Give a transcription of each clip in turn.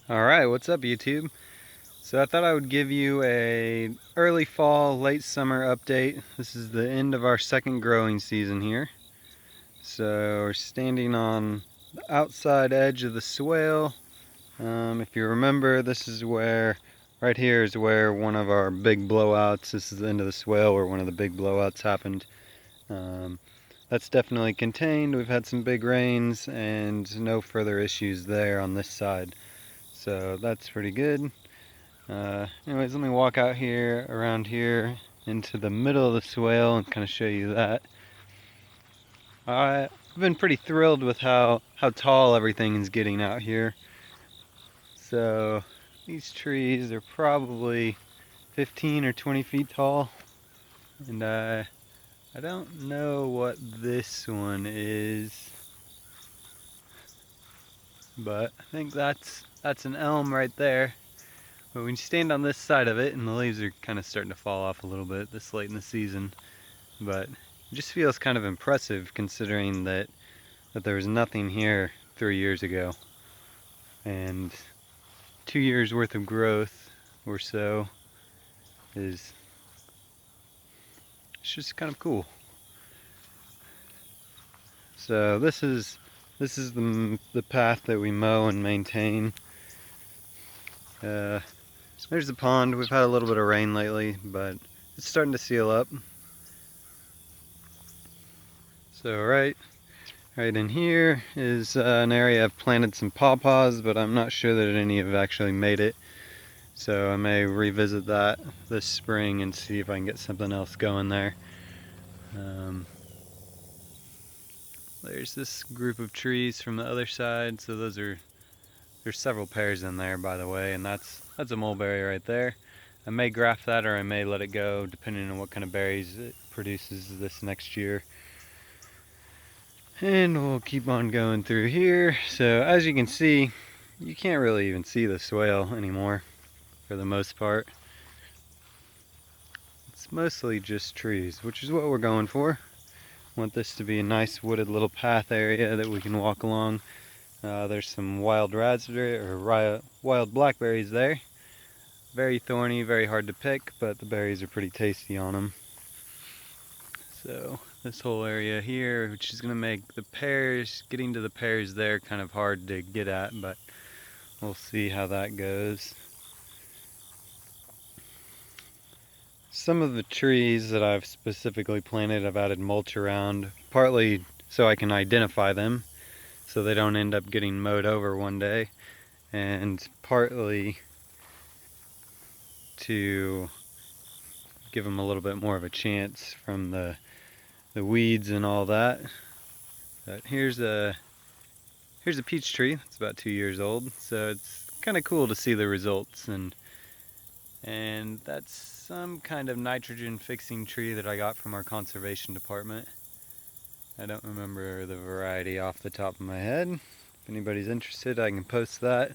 Alright, what's up YouTube? So I thought I would give you a early fall, late summer update. This is the end of our second growing season here. So we're standing on the outside edge of the swale. If you remember, this is where, right here is where one of our big blowouts, this is the end of the swale where one of the big blowouts happened. That's definitely contained. We've had some big rains and no further issues there on this side. So that's pretty good. Anyways, let me walk out here, around here, into the middle of the swale and kind of show you that. I've been pretty thrilled with how tall everything is getting out here. So these trees are probably 15 or 20 feet tall. And I don't know what this one is, but I think that's an elm right there. But when you stand on this side of it, and the leaves are kind of starting to fall off a little bit this late in the season, but it just feels kind of impressive considering that there was nothing here 3 years ago, and 2 years worth of growth or so is, it's just kind of cool. So this is the path that we mow and maintain. There's the pond. We've had a little bit of rain lately, but it's starting to seal up. So right in here is an area I've planted some pawpaws, but I'm not sure that any have actually made it. So I may revisit that this spring and see if I can get something else going there. There's this group of trees from the other side. So there's several pairs in there, by the way, and that's a mulberry right there. I may graft that or I may let it go depending on what kind of berries it produces this next year. And we'll keep on going through here. So as you can see, you can't really even see the swale anymore for the most part. It's mostly just trees, which is what we're going for. Want this to be a nice wooded little path area that we can walk along. There's some wild raspberry or wild blackberries there. Very thorny, very hard to pick, but the berries are pretty tasty on them. So this whole area here, which is going to make the pears, getting to the pears there kind of hard to get at, but we'll see how that goes. Some of the trees that I've specifically planted, I've added mulch around, partly so I can identify them so they don't end up getting mowed over one day, and partly to give them a little bit more of a chance from the weeds and all that. But here's a peach tree. It's about 2 years old, so it's kind of cool to see the results. And that's some kind of nitrogen fixing tree that I got from our conservation department. I don't remember the variety off the top of my head. If anybody's interested, I can post that.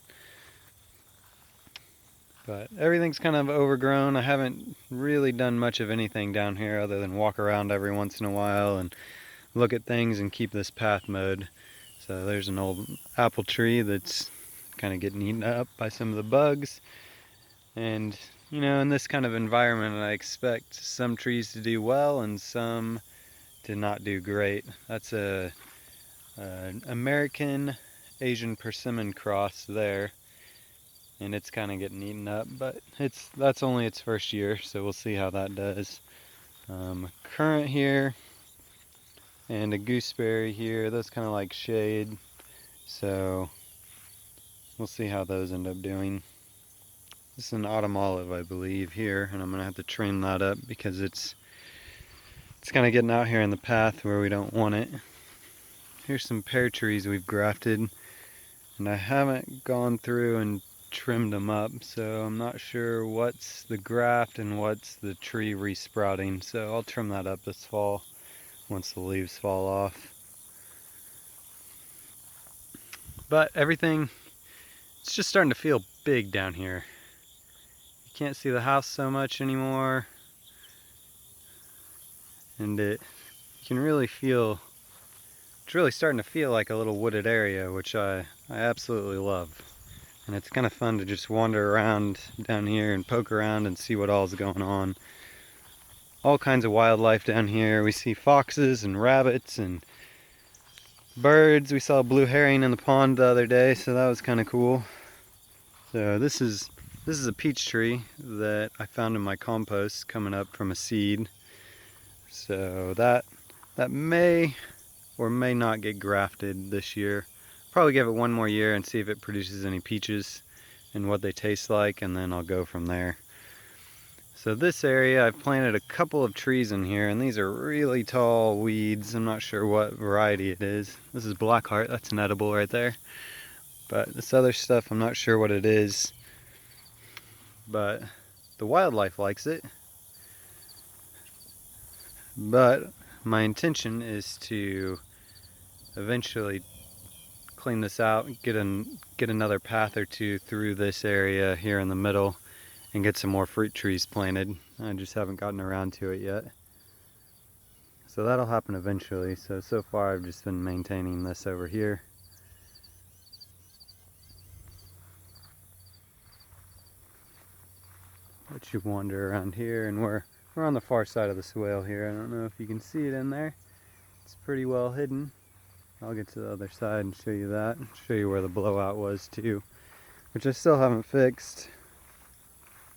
But everything's kind of overgrown. I haven't really done much of anything down here other than walk around every once in a while and look at things and keep this path mowed. So there's an old apple tree that's kind of getting eaten up by some of the bugs. And you know, in this kind of environment, I expect some trees to do well and some to not do great. That's an American Asian persimmon cross there, and it's kind of getting eaten up, but that's only its first year, so we'll see how that does. Currant here and a gooseberry here, those kind of like shade, so we'll see how those end up doing. This is an autumn olive, I believe, here, and I'm gonna have to trim that up because it's kind of getting out here in the path where we don't want it. Here's some pear trees we've grafted, and I haven't gone through and trimmed them up, so I'm not sure what's the graft and what's the tree resprouting, so I'll trim that up this fall once the leaves fall off. But everything, it's just starting to feel big down here. You can't see the house so much anymore, and you can really feel, it's really starting to feel like a little wooded area, which I absolutely love. and it's kind of fun to just wander around down here and poke around and see what all's going on. All kinds of wildlife down here. We see foxes and rabbits and birds. We saw a blue herring in the pond the other day, so that was kind of cool. So this is a peach tree that I found in my compost coming up from a seed. So that may or may not get grafted this year. Probably give it one more year and see if it produces any peaches and what they taste like, and then I'll go from there. So this area, I've planted a couple of trees in here, and these are really tall weeds. I'm not sure what variety it is. This is blackheart, that's an edible right there. But this other stuff, I'm not sure what it is. But the wildlife likes it. But my intention is to eventually clean this out, get another path or two through this area here in the middle, and get some more fruit trees planted. I just haven't gotten around to it yet. So that'll happen eventually. So far I've just been maintaining this over here. Let you wander around here, and we're on the far side of the swale here. I don't know if you can see it in there. It's pretty well hidden. I'll get to the other side and show you that. Show you where the blowout was too, which I still haven't fixed.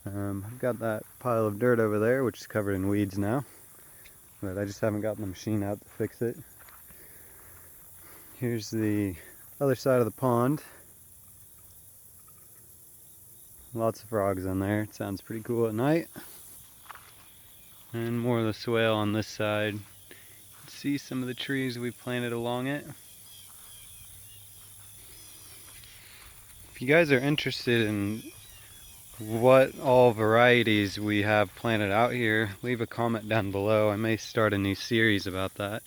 I've got that pile of dirt over there, which is covered in weeds now, but I just haven't gotten the machine out to fix it. Here's the other side of the pond. Lots of frogs in there. It sounds pretty cool at night. And more of the swale on this side. You can see some of the trees we planted along it. If you guys are interested in what all varieties we have planted out here, leave a comment down below. I may start a new series about that.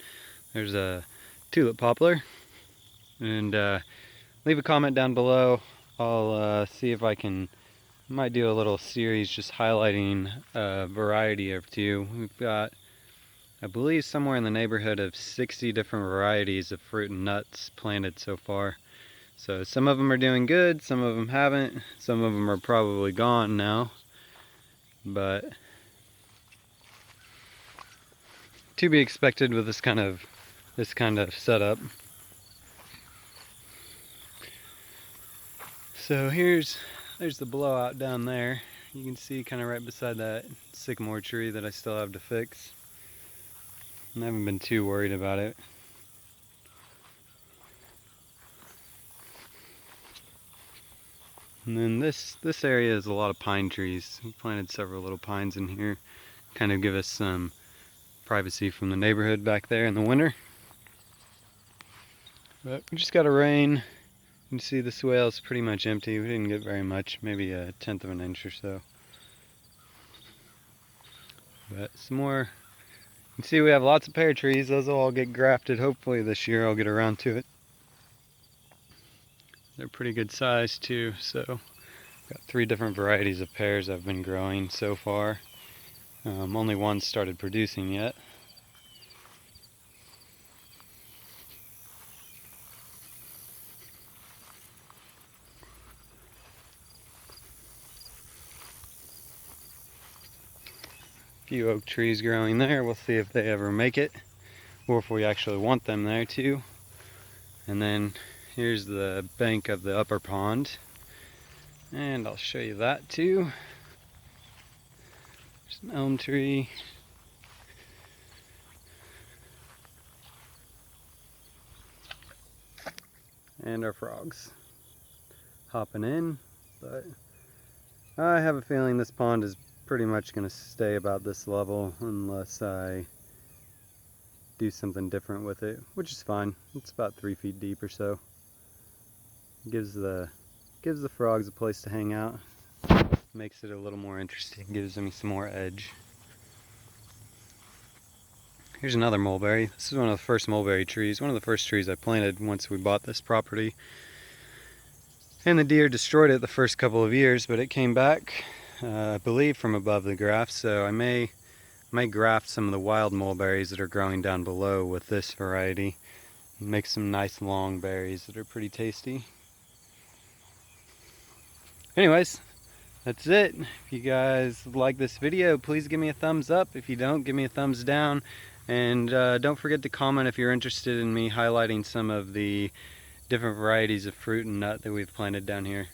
There's a tulip poplar, and leave a comment down below. I'll see if I might do a little series just highlighting a variety or two. We've got, I believe, somewhere in the neighborhood of 60 different varieties of fruit and nuts planted so far. So some of them are doing good, some of them haven't, some of them are probably gone now, but to be expected with this kind of setup. So there's the blowout down there. You can see kind of right beside that sycamore tree that I still have to fix. And I haven't been too worried about it. And then this area is a lot of pine trees. We planted several little pines in here, kind of give us some privacy from the neighborhood back there in the winter. But we just got a rain. You can see the swale is pretty much empty. We didn't get very much, maybe 1/10 of an inch or so. But some more. You can see we have lots of pear trees. Those will all get grafted. Hopefully this year I'll get around to it. They're pretty good size too, so got 3 different varieties of pears I've been growing so far. Only one started producing yet. A few oak trees growing there. We'll see if they ever make it, or if we actually want them there too. And then here's the bank of the upper pond, and I'll show you that too. There's an elm tree. And our frogs hopping in, but I have a feeling this pond is pretty much going to stay about this level unless I do something different with it, which is fine. It's about 3 feet deep or so. Gives the frogs a place to hang out. Makes it a little more interesting. Gives them some more edge. Here's another mulberry. This is one of the first mulberry trees. One of the first trees I planted once we bought this property. And the deer destroyed it the first couple of years, but it came back, I believe, from above the graft. So I may graft some of the wild mulberries that are growing down below with this variety. Make some nice long berries that are pretty tasty. anyways, that's it. If you guys like this video, please give me a thumbs up. If you don't, give me a thumbs down. And don't forget to comment if you're interested in me highlighting some of the different varieties of fruit and nut that we've planted down here.